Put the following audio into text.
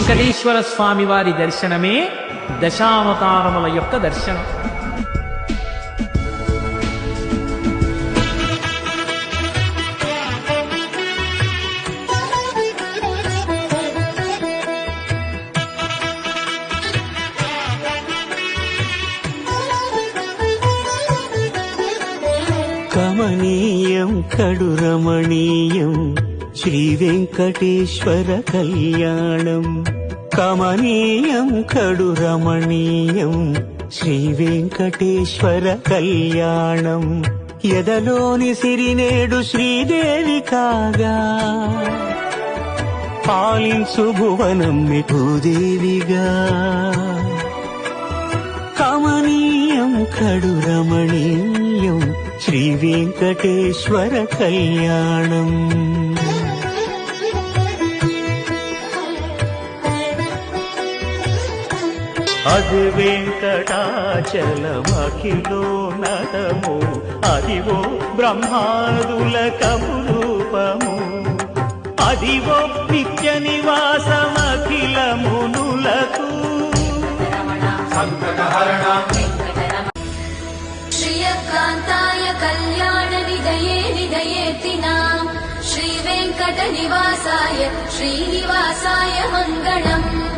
వెంకటేశ్వర స్వామి వారి దర్శనమే దశావతారముల యొక్క దర్శనం. కమనీయం కడురమణీయం శ్రీ వెంకటేశ్వర కళ్యాణం. కమనీయం కడురమణీయం శ్రీ వెంకటేశ్వర కళ్యాణం. ఎదలోని సిరినేడు శ్రీదేవి కాగా పాలించు భువనం భూదేవిగా. కమనీయం కడురమణీయం శ్రీ వెంకటేశ్వర కళ్యాణం. అది వెంకటాచలమఖిలో నటము, అదివో బ్రహ్మాదుల కపురూపము, అదివో నిత్య నివాసమఖిల మునులకు. శ్రీయకాంతాయ కళ్యాణ నిదయే నిదయేతినాం శ్రీ వెంకట నివాసాయ శ్రీనివాసాయ మంగళం.